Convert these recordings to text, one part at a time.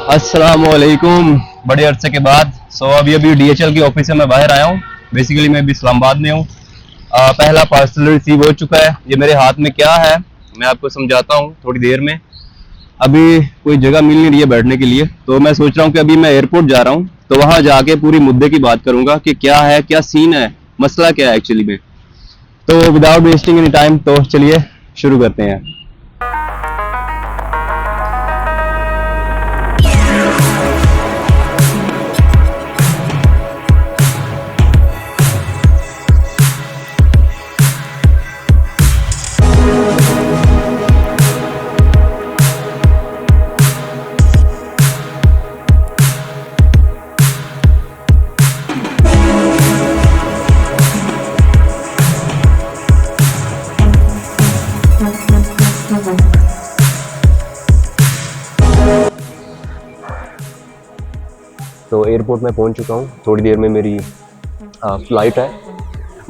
अस्सलामुअलैकुम। बड़े अरसे के बाद अभी अभी DHL की ऑफिस से मैं बाहर आया हूँ। बेसिकली मैं अभी इस्लामाबाद में हूँ। पहला पार्सल रिसीव हो चुका है। ये मेरे हाथ में क्या है मैं आपको समझाता हूँ थोड़ी देर में। अभी कोई जगह मिल नहीं रही है बैठने के लिए, तो मैं सोच रहा हूँ कि अभी मैं एयरपोर्ट जा रहा हूँ, तो वहां जाके पूरी मुद्दे की बात करूंगा कि क्या है, क्या सीन है, मसला क्या है एक्चुअली में। तो विदाउट वेस्टिंग एनी टाइम, तो चलिए शुरू करते हैं। तो एयरपोर्ट में पहुंच चुका हूं। थोड़ी देर में मेरी फ़्लाइट है।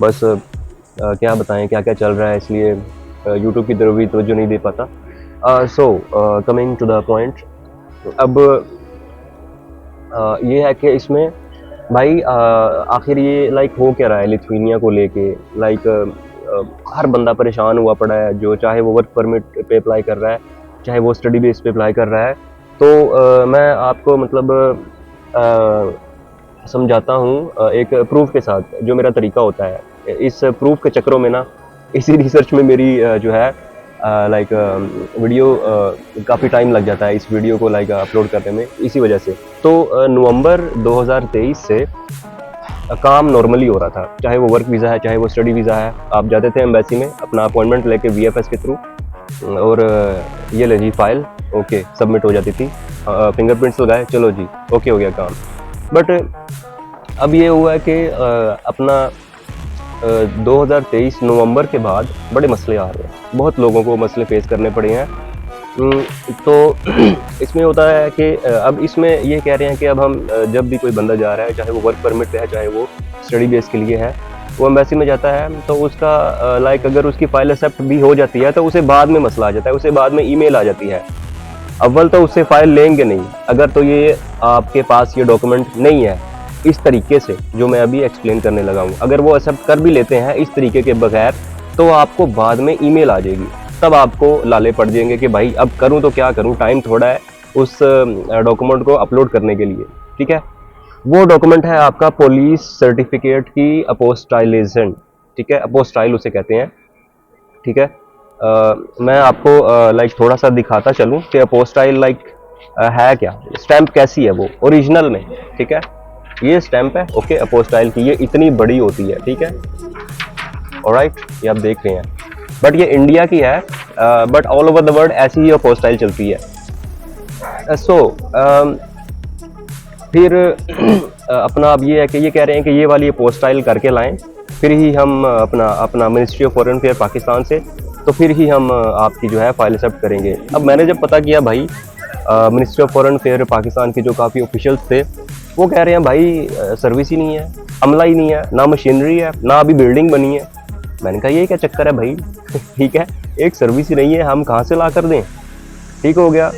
बस क्या बताएं क्या क्या चल रहा है, इसलिए यूट्यूब की तरफ भी तवज्जो नहीं दे पाता। कमिंग टू द पॉइंट, अब ये है कि इसमें भाई आखिर ये हो क्या रहा है लिथुआनिया को लेके। हर बंदा परेशान हुआ पड़ा है, जो चाहे वो वर्क परमिट पे अप्लाई कर रहा है, चाहे वो स्टडी बेस पे अप्लाई कर रहा है। तो मैं आपको समझाता हूँ एक प्रूफ के साथ, जो मेरा तरीका होता है। इस प्रूफ के चक्करों में ना, इसी रिसर्च में मेरी जो है वीडियो काफ़ी टाइम लग जाता है इस वीडियो को अपलोड करने में, इसी वजह से। तो नवंबर 2023 से काम नॉर्मली हो रहा था, चाहे वो वर्क वीज़ा है चाहे वो स्टडी वीज़ा है। आप जाते थे एम्बेसी में अपना अपॉइंटमेंट लेके VFS के थ्रू, और ये ले जी फाइल, ओके, सबमिट हो जाती थी। फिंगरप्रिंट्स लगाए, चलो जी ओके हो गया काम। बट अब ये हुआ है कि अपना 2023 नवंबर के बाद बड़े मसले आ रहे हैं, बहुत लोगों को मसले फेस करने पड़े हैं। तो इसमें होता है कि अब इसमें ये कह रहे हैं कि अब हम जब भी कोई बंदा जा रहा है, चाहे वो वर्क परमिट पे है चाहे वो स्टडी बेस के लिए है, वो एम्बेसी में जाता है, तो उसका अगर उसकी फाइल एक्सेप्ट भी हो जाती है तो उसे बाद में मसला आ जाता है, उसे बाद में ईमेल आ जाती है। अव्वल तो उससे फाइल लेंगे नहीं अगर तो ये आपके पास ये डॉक्यूमेंट नहीं है इस तरीके से जो मैं अभी एक्सप्लेन करने लगा हूँ। अगर वो एक्सेप्ट कर भी लेते हैं इस तरीके के बगैर, तो आपको बाद में ईमेल आ जाएगी, तब आपको लाले पड़ जाएंगे कि भाई अब करूँ तो क्या करूँ, टाइम थोड़ा है उस डॉक्यूमेंट को अपलोड करने के लिए। ठीक है, वो डॉक्यूमेंट है आपका पुलिस सर्टिफिकेट की अपोस्टाइलेशन। ठीक है, अपोस्टाइल उसे कहते हैं। ठीक है, मैं आपको थोड़ा सा दिखाता चलूँ कि अपोस्टाइल है क्या, स्टैंप कैसी है वो ओरिजिनल में। ठीक है, ये स्टैंप है ओके अपोस्टाइल की, ये इतनी बड़ी होती है। ठीक है, ऑलराइट, ये आप देख रहे हैं, बट ये इंडिया की है, but all over the world ऐसी ही अपोस्टाइल चलती है। फिर अपना अब ये है कि ये कह रहे हैं कि ये वाली अपोस्टाइल करके लाएं, फिर ही हम अपना ministry of foreign affair Pakistan से, तो फिर ही हम आपकी जो है फाइल एक्सेप्ट करेंगे। अब मैंने जब पता किया भाई, ministry of foreign affair Pakistan के जो काफ़ी ऑफिशियल्स थे वो कह रहे हैं भाई सर्विस ही नहीं है, अमला ही नहीं है, ना मशीनरी है, ना अभी बिल्डिंग बनी है। मैंने कहा ये क्या चक्कर है भाई ठीक है, एक सर्विस ही नहीं है, हम कहाँ से ला कर दें। ठीक हो गया।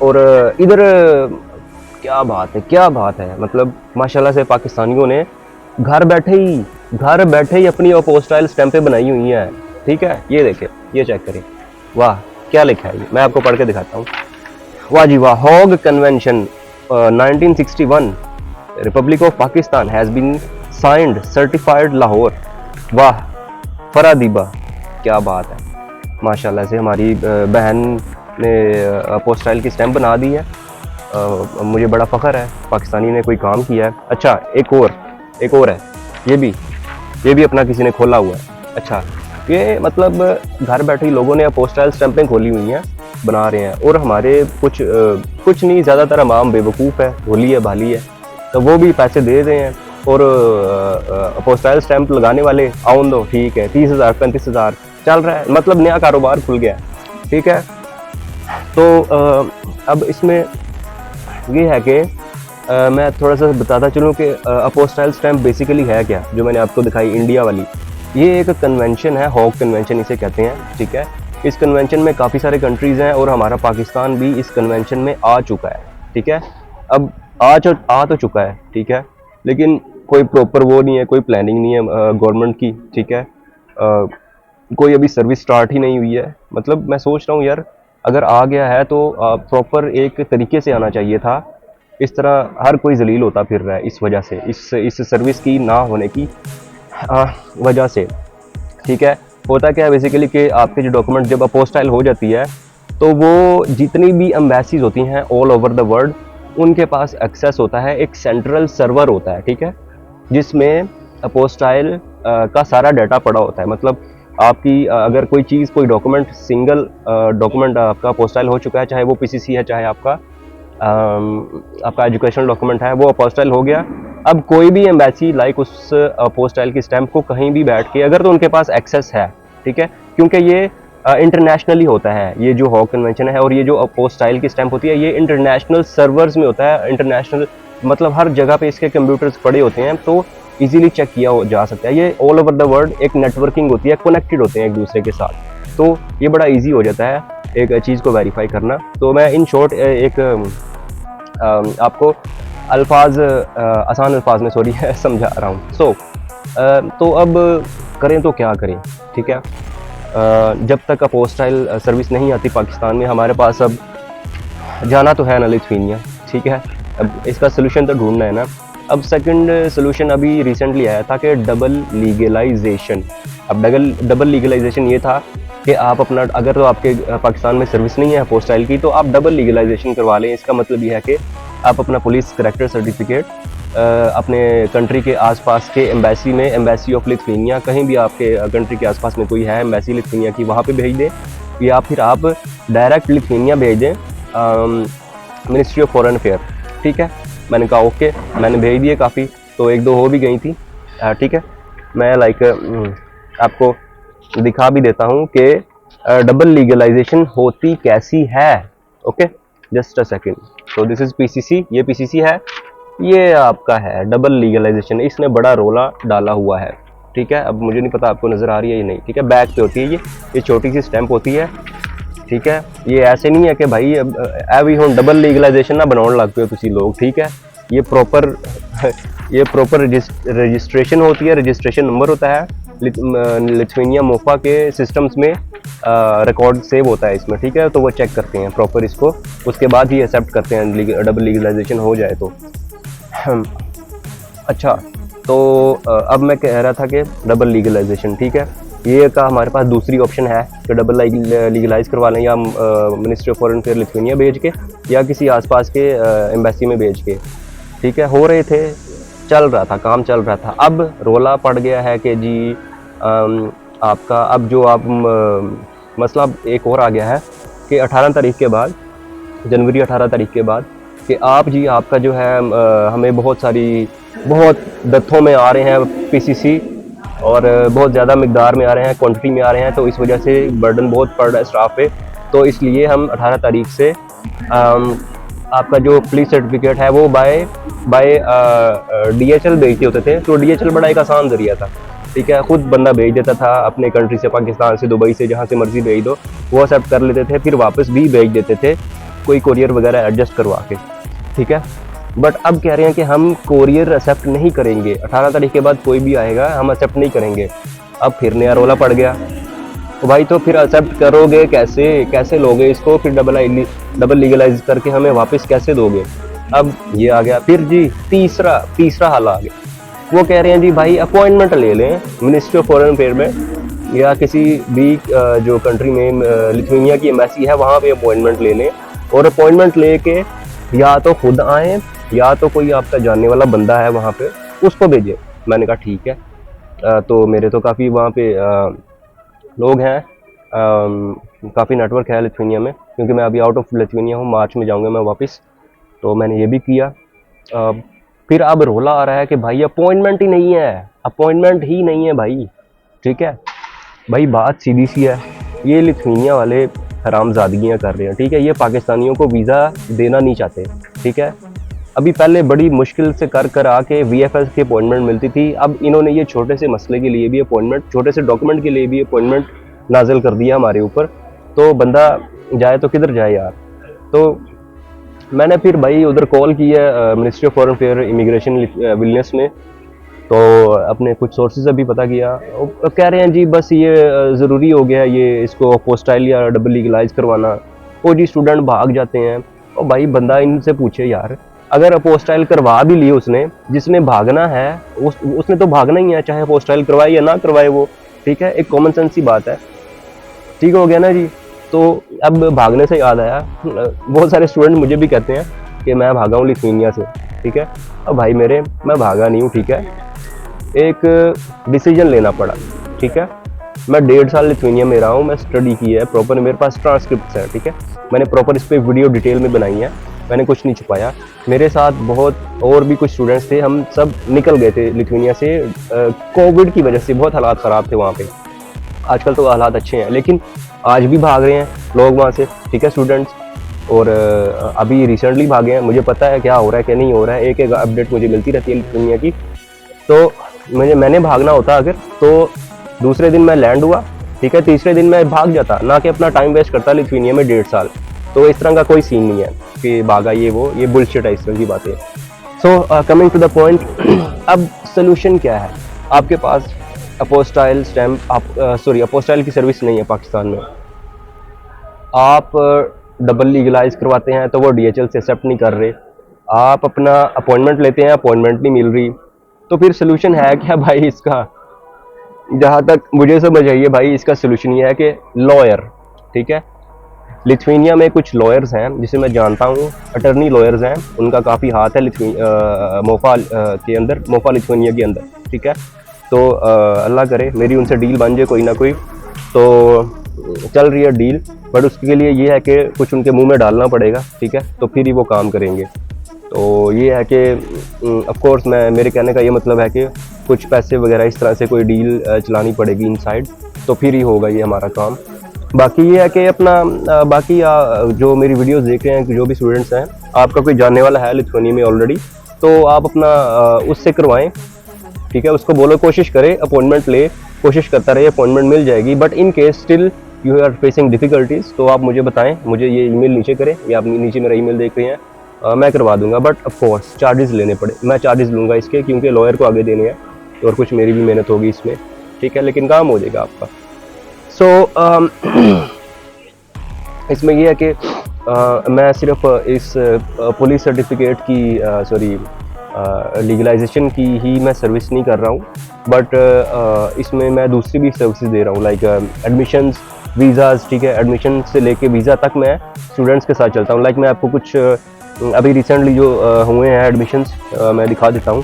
और इधर क्या बात है, मतलब माशाल्लाह से पाकिस्तानियों ने घर बैठे ही अपनी अपोस्टाइल स्टैंपें बनाई हुई हैं। ठीक है, ये देखें, ये चेक करें, वाह क्या लिखा है, ये मैं आपको पढ़ के दिखाता हूँ। वाह जी वाह, Hague convention 1961 republic of Pakistan has been signed certified Lahore. वाह फरादीबा, क्या बात है, माशाल्लाह से हमारी बहन ने अपोस्टाइल की स्टैंप बना दी है। मुझे बड़ा फ़ख्र है, पाकिस्तानी ने कोई काम किया है। अच्छा, एक और है, ये भी अपना किसी ने खोला हुआ है। अच्छा, ये मतलब घर बैठे ही लोगों ने अपोस्टाइल स्टैंपें खोली हुई हैं, बना रहे हैं। और हमारे कुछ नहीं, ज़्यादातर अवाम बेवकूफ़ है, भोली है, भाली है, तो वो भी पैसे दे रहे हैं। और अपोस्टाइल स्टैंप लगाने वाले आउन दो, ठीक है, 30,000 35,000 चल रहा है, मतलब नया कारोबार खुल गया। ठीक है, तो अब इसमें ये है कि मैं थोड़ा सा बताता चलूँ कि अपोस्टाइल स्टैंप बेसिकली है क्या, जो मैंने आपको दिखाई इंडिया वाली। ये एक कन्वेंशन है, हॉग कन्वेंशन इसे कहते हैं। ठीक है, इस कन्वेंशन में काफ़ी सारे कंट्रीज़ हैं और हमारा पाकिस्तान भी इस कन्वेंशन में आ चुका है। ठीक है। अब आ तो चुका है, ठीक है, लेकिन कोई प्रॉपर वो नहीं है, कोई प्लानिंग नहीं है गवर्नमेंट की, ठीक है। कोई अभी सर्विस स्टार्ट ही नहीं हुई है। मतलब मैं सोच रहा हूँ यार, अगर आ गया है तो प्रॉपर एक तरीके से आना चाहिए था। इस तरह हर कोई जलील होता फिर रहा है इस वजह से, इस सर्विस की ना होने की वजह से, ठीक है। होता क्या है बेसिकली कि आपके जो डॉक्यूमेंट जब अपोस्टाइल हो जाती है तो वो जितनी भी एम्बेसीज होती हैं ऑल ओवर द वर्ल्ड, उनके पास एक्सेस होता है, एक सेंट्रल सर्वर होता है, ठीक है, जिसमें अपोस्टाइल का सारा डाटा पड़ा होता है। मतलब आपकी अगर कोई चीज़, कोई डॉक्यूमेंट, सिंगल डॉक्यूमेंट आपका अपोस्टाइल हो चुका है, चाहे वो पीसीसी है, चाहे आपका एजुकेशनल डॉक्यूमेंट है, वो अपोस्टाइल हो गया। अब कोई भी एम्बेसी लाइक उस अपोस्टाइल की स्टैंप को कहीं भी बैठ के अगर तो उनके पास एक्सेस है, ठीक है, क्योंकि ये इंटरनेशनली होता है, ये जो हॉग कन्वेंशन है और ये जो अपोस्टाइल की स्टैंप होती है, ये इंटरनेशनल सर्वर्स में होता है। इंटरनेशनल मतलब हर जगह पे इसके कंप्यूटर्स पड़े होते हैं, तो इजीली चेक किया जा सकता है। ये ऑल ओवर द वर्ल्ड एक नेटवर्किंग होती है, कनेक्टेड होते हैं एक दूसरे के साथ, तो ये बड़ा ईजी हो जाता है एक चीज़ को वेरीफाई करना। तो मैं इन शॉर्ट एक आपको अल्फाज आसान अल्फाज में सॉरी समझा रहा हूँ। तो अब करें तो क्या करें, ठीक है। जब तक अपोस्टाइल सर्विस नहीं आती पाकिस्तान में, हमारे पास अब जाना तो है ना लिथुआनिया, ठीक है। अब इसका सोल्यूशन तो ढूंढना है ना। अब सेकंड सोल्यूशन अभी रिसेंटली आया था कि डबल लीगलाइजेशन। अब डबल लीगलाइजेशन ये था कि आप अपना, अगर तो आपके पाकिस्तान में सर्विस नहीं है अपोस्टाइल की, तो आप डबल लीगलाइजेशन करवा लें। इसका मतलब ये है कि आप अपना पुलिस करैक्टर सर्टिफिकेट अपने कंट्री के आसपास के एम्बेसी में, एम्बेसी ऑफ लिथुआनिया, कहीं भी आपके कंट्री के आसपास में कोई है एम्बेसी लिथुआनिया की, वहाँ पे भेज दें, या फिर आप डायरेक्ट लिथुआनिया भेज दें मिनिस्ट्री ऑफ फॉरेन अफेयर, ठीक है। मैंने कहा ओके, मैंने भेज दिए काफ़ी, तो एक दो हो भी गई थी, ठीक है। मैं आपको दिखा भी देता हूँ कि डबल लीगलाइजेशन होती कैसी है। Okay, just a second. तो दिस इज़ पीसीसी, ये पीसीसी है, ये आपका है डबल लीगलाइजेशन। इसने बड़ा रोला डाला हुआ है, ठीक है। अब मुझे नहीं पता आपको नज़र आ रही है या नहीं, ठीक है। बैक पे होती है ये छोटी सी स्टैंप होती है, ठीक है। ये ऐसे नहीं है कि भाई भी हम डबल लीगलाइजेशन ना बनाने लग पे तुसी लोग, ठीक है। ये प्रॉपर रजिस्ट्रेशन होती है, रजिस्ट्रेशन नंबर होता है लिथुआनिया मोफा के सिस्टम्स में, रिकॉर्ड सेव होता है इसमें, ठीक है। तो वो चेक करते हैं प्रॉपर इसको, उसके बाद ही एक्सेप्ट करते हैं डबल लीगलाइजेशन हो जाए तो। अच्छा, तो अब मैं कह रहा था कि डबल लीगलाइजेशन, ठीक है, ये का हमारे पास दूसरी ऑप्शन है कि डबल लीगलाइज करवा लें, या ministry of foreign affair Lithuania भेज के, या किसी आसपास के एम्बेसी में भेज के, ठीक है। हो रहे थे, चल रहा था, काम चल रहा था। अब रोला पड़ गया है कि जी आपका अब जो आप मसला एक और आ गया है कि 18 तारीख के बाद, जनवरी 18 तारीख के बाद, कि आप जी आपका जो है हमें बहुत दत्थों में आ रहे हैं पीसीसी, और बहुत ज़्यादा मिकदार में आ रहे हैं, क्वांटिटी में आ रहे हैं, तो इस वजह से बर्डन बहुत पड़ रहा है स्टाफ पे। तो इसलिए हम 18 तारीख से आपका जो पुलिस सर्टिफिकेट है वो बाय DHL भेजते होते थे। तो DHL बड़ा एक आसान जरिया था, ठीक है। खुद बंदा भेज देता था अपने कंट्री से, पाकिस्तान से, दुबई से, जहाँ से मर्जी भेज दो, वो एक्सेप्ट कर लेते थे, फिर वापस भी भेज देते थे, कोई कोरियर वगैरह एडजस्ट करवा के, ठीक है। बट अब कह रहे हैं कि हम कोरियर एक्सेप्ट नहीं करेंगे, 18 तारीख के बाद कोई भी आएगा हम एक्सेप्ट नहीं करेंगे। अब फिर नया रोला पड़ गया, तो भाई तो फिर एक्सेप्ट करोगे कैसे लोगे इसको, फिर डबल लीगलाइज करके हमें वापस कैसे दोगे। अब ये आ गया फिर जी तीसरा हाल आ गया। वो कह रहे हैं जी भाई अपॉइंटमेंट ले लें मिनिस्ट्री ऑफ फॉरेन अफेयर में, या किसी भी जो कंट्री में लिथुआनिया की एम्बेसी है वहाँ पे अपॉइंटमेंट ले लें, और अपॉइंटमेंट लेके या तो खुद आएँ या तो कोई आपका जानने वाला बंदा है वहाँ पे उसको भेजें। मैंने कहा ठीक है। तो मेरे तो काफ़ी वहाँ पे लोग हैं, काफ़ी नेटवर्क है लिथुआनिया में, क्योंकि मैं अभी आउट ऑफ लिथुआनिया हूँ, मार्च में जाऊँगा मैं वापस, तो मैंने ये भी किया। फिर अब रोला आ रहा है कि भाई अपॉइंटमेंट ही नहीं है भाई, ठीक है। भाई बात सीधी सी है, ये लिथुआनिया वाले हरामजादगियाँ कर रहे हैं, ठीक है। ये पाकिस्तानियों को वीज़ा देना नहीं चाहते, ठीक है। अभी पहले बड़ी मुश्किल से कर आके VFS की अपॉइंटमेंट मिलती थी, अब इन्होंने ये छोटे से मसले के लिए भी अपॉइंटमेंट, छोटे से डॉक्यूमेंट के लिए भी अपॉइंटमेंट नाजिल कर दिया हमारे ऊपर। तो बंदा जाए तो किधर जाए यार। तो मैंने फिर भाई उधर कॉल किया ministry of foreign affair immigration Vilnius में। तो अपने कुछ सोर्सेज अभी पता किया, वो कह रहे हैं जी बस ये ज़रूरी हो गया ये इसको अपोस्टाइल या डबल लीगलाइज करवाना। वो जी स्टूडेंट भाग जाते हैं। और भाई बंदा इनसे पूछे यार, अगर अपोस्टाइल करवा भी लिए उसने, जिसने भागना है उसने तो भागना ही है, चाहे अपोस्टाइल करवाए या ना करवाए वो, ठीक है, एक कॉमन सेंस की बात है। ठीक हो गया ना जी। तो अब भागने से याद आया, बहुत सारे स्टूडेंट मुझे भी कहते हैं कि मैं भागा हूँ लिथुआनिया से, ठीक है। अब भाई मेरे, मैं भागा नहीं हूँ, ठीक है। एक डिसीजन लेना पड़ा, ठीक है। मैं 1.5 साल लिथुआनिया में रहा हूँ, मैं स्टडी की है प्रॉपर, मेरे पास ट्रांसक्रिप्ट है, ठीक है। मैंने प्रॉपर इस पर वीडियो डिटेल में बनाई है, मैंने कुछ नहीं छुपाया। मेरे साथ बहुत और भी कुछ स्टूडेंट्स थे, हम सब निकल गए थे लिथुआनिया से कोविड की वजह से। बहुत हालात ख़राब थे वहाँ पे। आजकल तो हालात अच्छे हैं, लेकिन आज भी भाग रहे हैं लोग वहाँ से, ठीक है, स्टूडेंट्स। और अभी रिसेंटली भागे हैं, मुझे पता है क्या हो रहा है क्या नहीं हो रहा है, एक एक अपडेट मुझे मिलती रहती है लिथुआनिया की। तो मैंने भागना होता अगर, तो दूसरे दिन मैं लैंड हुआ, ठीक है, तीसरे दिन मैं भाग जाता, ना कि अपना टाइम वेस्ट करता लिथुआनिया में 1.5 साल। तो इस तरह का कोई सीन नहीं है कि भागा ये बुलशिट है, इस तरह की बातें। So coming to the point, अब सोल्यूशन क्या है? आपके पास अपोस्टाइल स्टैम्प, अपोस्टाइल की सर्विस नहीं है पाकिस्तान में, आप डबल लीगलाइज करवाते हैं तो वो DHL से एक्सेप्ट नहीं कर रहे, आप अपना अपॉइंटमेंट लेते हैं, अपॉइंटमेंट नहीं मिल रही, तो फिर सोल्यूशन है क्या भाई इसका? जहाँ तक मुझे समझ आई है भाई, इसका सोल्यूशन ये है कि लॉयर, ठीक है। लिथुआनिया में कुछ लॉयर्स हैं जिसे मैं जानता हूँ, अटर्नी लॉयर्स हैं, उनका काफ़ी हाथ है मोफा के अंदर, मोफा लिथुआनिया के अंदर, ठीक है। तो अल्लाह करे मेरी उनसे डील बन जाए कोई ना कोई। तो चल रही है डील, बट उसके लिए ये है कि कुछ उनके मुंह में डालना पड़ेगा, ठीक है, तो फिर ही वो काम करेंगे। तो ये है कि ऑफ कोर्स मेरे कहने का ये मतलब है कि कुछ पैसे वगैरह इस तरह से कोई डील चलानी पड़ेगी इनसाइड, तो फिर ही होगा ये हमारा काम। बाकी ये है कि अपना बाकी जो मेरी वीडियोस देख रहे हैं, जो भी स्टूडेंट्स हैं, आपका कोई जानने वाला है लिथुआनिया में ऑलरेडी, तो आप अपना उससे करवाएं, ठीक है। उसको बोलो कोशिश करे, अपॉइंटमेंट ले, कोशिश करता रहे, अपॉइंटमेंट मिल जाएगी। But in case still you are facing difficulties, तो आप मुझे बताएं, मुझे ये ईमेल नीचे करें, या आप नीचे मेरा ईमेल देख रहे हैं, मैं करवा दूंगा। बट ऑफ कोर्स चार्जेस लेने पड़े, मैं चार्जेस लूँगा इसके, क्योंकि लॉयर को आगे देने हैं और कुछ मेरी भी मेहनत होगी इसमें, ठीक है, लेकिन काम हो जाएगा आपका। सो इसमें यह है कि मैं सिर्फ इस पुलिस सर्टिफिकेट की लीगलाइजेशन की ही मैं सर्विस नहीं कर रहा हूँ, बट इसमें मैं दूसरी भी सर्विसेज दे रहा हूँ, लाइक एडमिशन्स, वीज़ाज़, ठीक है, एडमिशन से लेके वीज़ा तक मैं स्टूडेंट्स के साथ चलता हूँ। लाइक मैं आपको कुछ अभी रिसेंटली जो हुए हैं एडमिशन्स मैं दिखा देता हूँ।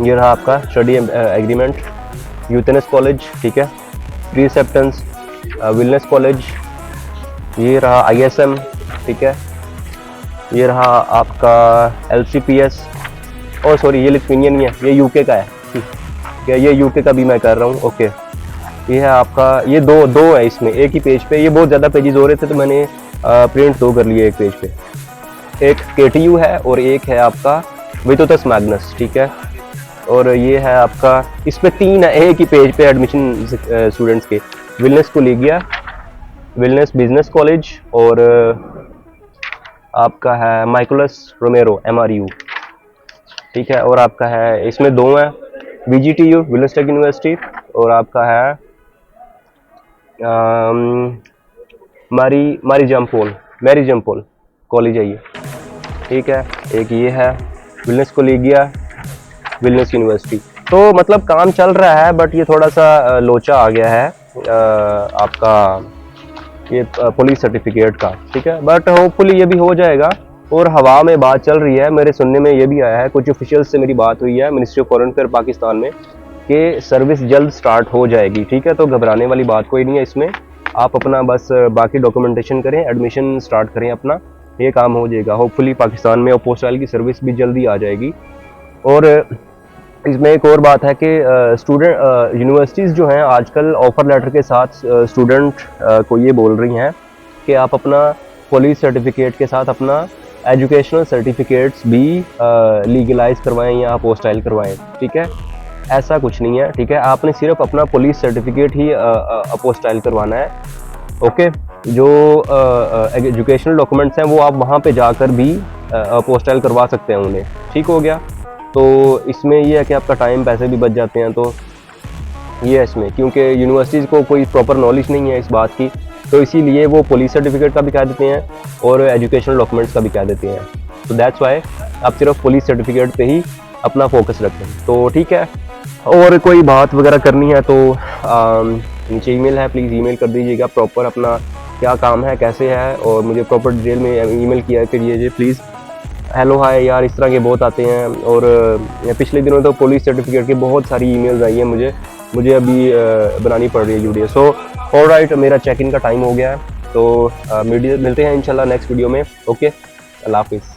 ये रहा आपका स्टडी एग्रीमेंट, यूथनेस कॉलेज, ठीक है, प्री एक्सेप्टेंस विलनेस कॉलेज, ये रहा ISM, ठीक है, ये रहा आपका LCPS, और सॉरी ये लिथुआनियन नहीं है, ये UK का है, ठीक है, ये UK का भी मैं कर रहा हूँ, ओके। ये है आपका, ये दो है इसमें एक ही पेज पे, ये बहुत ज़्यादा पेजेस हो रहे थे तो मैंने प्रिंट 2 कर लिए एक पेज पे। एक KTU है और एक है आपका विटोटस मैग्नस, ठीक है, और ये है आपका, इस पे 3 है एक ही पेज पे एडमिशन स्टूडेंट्स के, विलनेस कोलेगिया, विलनेस बिजनेस कॉलेज, और आपका है माइकोलस रोमेरो MRU, ठीक है, और आपका है इसमें 2 है, VGTU विलनेस टेक यूनिवर्सिटी, और आपका है मैरी जम्पोल कॉलेज है ये, ठीक है। एक ये है विलनेस कोलेगिया विलनेस यूनिवर्सिटी। तो मतलब काम चल रहा है, बट ये थोड़ा सा लोचा आ गया है आपका ये पुलिस सर्टिफिकेट का, ठीक है, बट होपफुली ये भी हो जाएगा। और हवा में बात चल रही है, मेरे सुनने में ये भी आया है, कुछ ऑफिशियल्स से मेरी बात हुई है ministry of foreign affair Pakistan में, कि सर्विस जल्द स्टार्ट हो जाएगी, ठीक है। तो घबराने वाली बात कोई नहीं है इसमें, आप अपना बस बाकी डॉक्यूमेंटेशन करें, एडमिशन स्टार्ट करें अपना, ये काम हो जाएगा। होपफुली पाकिस्तान में अपोस्टाइल की सर्विस भी जल्दी आ जाएगी। और इसमें एक और बात है कि स्टूडेंट यूनिवर्सिटीज़ जो हैं आजकल ऑफ़र लेटर के साथ स्टूडेंट को ये बोल रही हैं कि आप अपना पुलिस सर्टिफिकेट के साथ अपना एजुकेशनल सर्टिफिकेट्स भी लीगलाइज करवाएं या अपोस्टाइल करवाएं, ठीक है। ऐसा कुछ नहीं है, ठीक है, आपने सिर्फ अपना पुलिस सर्टिफिकेट ही अपोस्टाइल करवाना है, ओके। जो एजुकेशनल डॉक्यूमेंट्स हैं वो आप वहाँ पे जाकर भी अपोस्टाइल करवा सकते हैं उन्हें। ठीक हो गया। तो इसमें ये है कि आपका टाइम पैसे भी बच जाते हैं। तो ये है इसमें, क्योंकि यूनिवर्सिटीज़ को कोई प्रॉपर नॉलेज नहीं है इस बात की, तो इसीलिए वो पुलिस सर्टिफिकेट का भी कह देते हैं और एजुकेशनल डॉक्यूमेंट्स का भी कह देते हैं। तो दैट्स वाई आप सिर्फ पुलिस सर्टिफिकेट पे ही अपना फोकस रखें। तो ठीक है, और कोई बात वगैरह करनी है तो नीचे ईमेल है, प्लीज़ ईमेल कर दीजिएगा प्रॉपर अपना क्या काम है, कैसे है, और मुझे प्रॉपर डिटेल में ईमेल किया करिए प्लीज़। हेलो हाय यार, इस तरह के बहुत आते हैं, और पिछले दिनों तो पुलिस सर्टिफिकेट की बहुत सारी ईमेल्स आई हैं मुझे अभी बनानी पड़ रही है वीडियो। सो ऑलराइट, मेरा चेक इन का टाइम हो गया है, तो मिलते हैं इंशाल्लाह नेक्स्ट वीडियो में। ओके, अल्लाह हाफिज़।